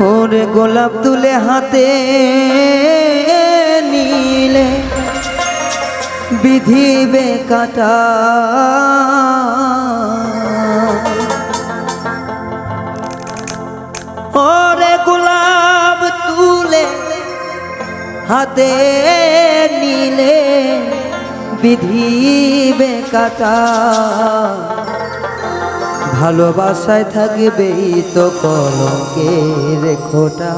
ওরে গোলাপ তুলে হাতে নিলে বিধিবে কাটা, ওরে গোলাপ তুলে হাতে নিলে বিধিবে কাটা, ভালোবাসায় থাকবেই তো কলঙ্কের খোঁটা।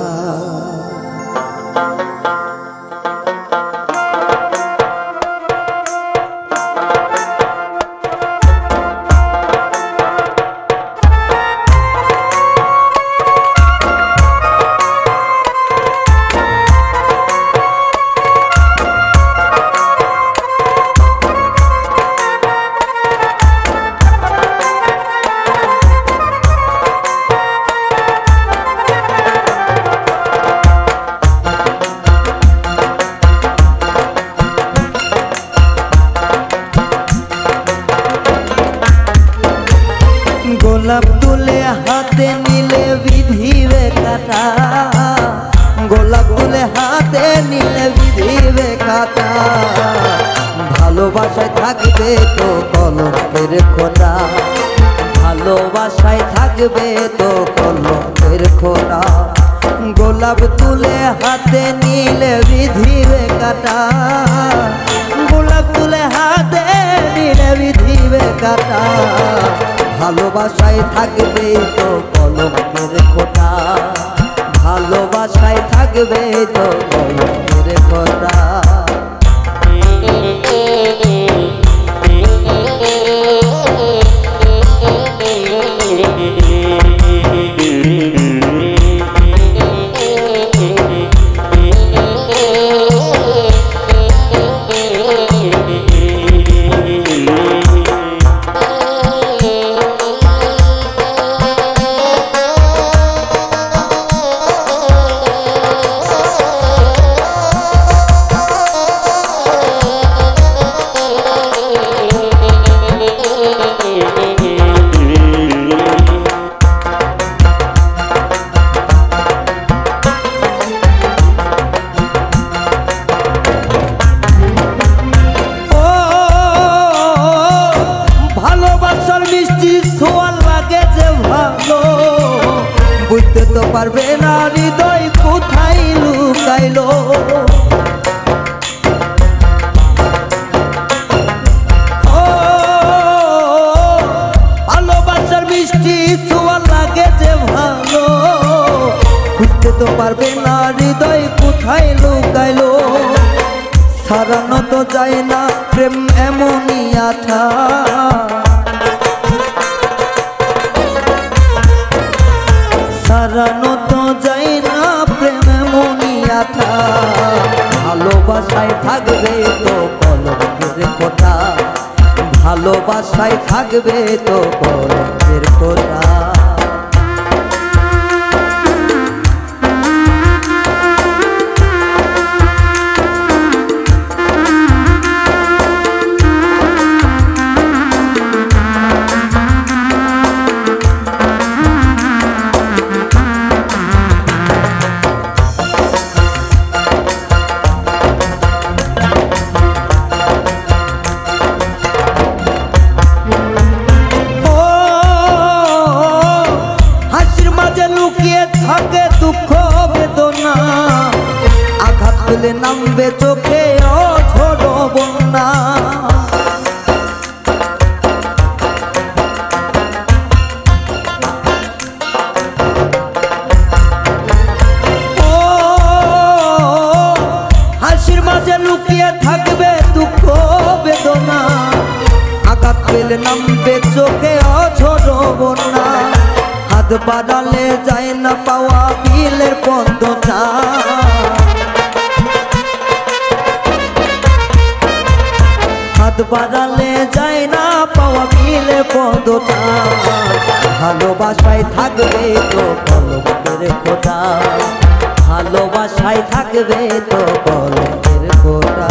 গোলাপ তুলে হাতে নিলে বিধিবে কাটা, গোলাপ তুলে হাতে নিলে বিধিবে কাটা, ভালোবাসায় থাকবে তো কলঙ্কের খোঁটা, ভালোবাসায় থাকবে তো কলঙ্কের খোঁটা। গোলাপ তুলে হাতে নিলে বিধিবে কাটা, গোলাপ তুলে হাতে নিলে বিধিবে কাটা, ভালোবাসায় থাকবে তো কলঙ্কের খোঁটা, ভালোবাসায় থাকবে তো কলঙ্কের খোঁটা। বুঝতে তো পারবে না হৃদয় কোথায় লুকাইলো, ভালোবাসার মিষ্টি ছোঁয়া লাগে যে ভালো, বুঝতে তো পারবে না হৃদয় কোথায় লুকাইলো, সারানো তো যায় না প্রেম এমনই আঠা, সারানো তো যায় না প্রেম এমনই আঠা, ভালোবাসায় থাকবে তো কলঙ্কের খোঁটা, ভালোবাসায় থাকবে তো কলঙ্কের খোঁটা। থাকে দুঃখ বেদনা, আঘাত পেলে নামবে চোখে অঝোর বন্যা, হাসির মাঝে লুকিয়ে থাকবে দুঃখ বেদনা, আঘাত পেলে নামবে চোখে অঝোর বন্যা, হাত বাড়ালে যায় না পাওয়া বিলের পদ্মটা, হাত বাড়ালে যায় না পাওয়া বিলের পদ্মটা, ভালোবাসায় থাকবে তো কলঙ্কের খোঁটা, ভালোবাসায় থাকবে তো কলঙ্কের খোঁটা।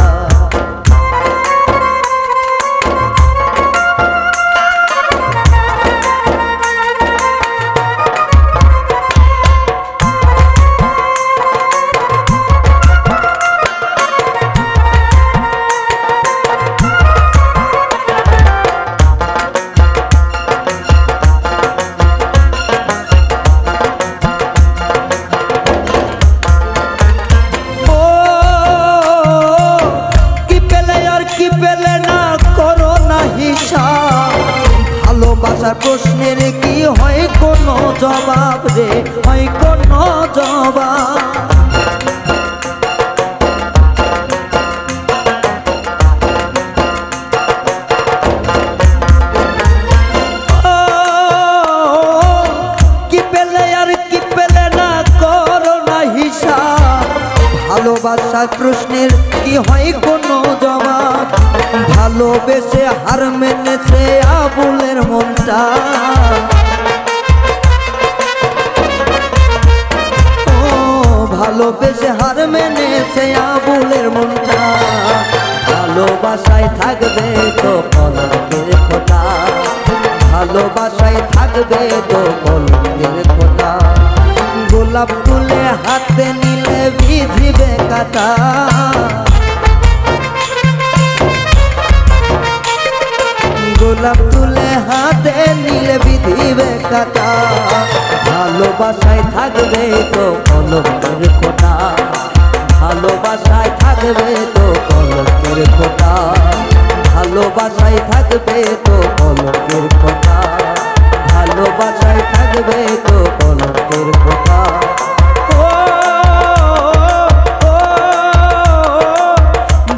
জবাব রে, হয় কোনো জবাব। ভালোবাসার প্রশ্নের কি হয় কোনো জবাব? ভালোবেসে হার মেনেছে আবুলের মনটা। ও ভালোবেসে হার মেনেছে আবুলের মনটা। ভালোবাসায় থাকবে তো কলঙ্কের খোঁটা, ভালোবাসায় থাকবে তো কলঙ্কের খোঁটা। গোলাপ তুলে হাতে নিলে ভিজিবে কাটা, গোলাপ তুলে হাতে নিলে বিধিবে কাটা। ভালোবাসায় থাকবে তো কলঙ্কের খোঁটা, ভালোবাসায় থাকবে তো কলঙ্কের খোঁটা, ভালোবাসায় থাকবে তো কলঙ্কের খোঁটা, ভালোবাসায় থাকবে তো কলঙ্কের খোঁটা।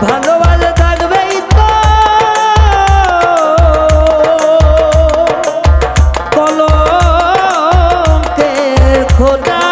ভালোবাসা থাকবেই তো কলঙ্কের খোঁটা।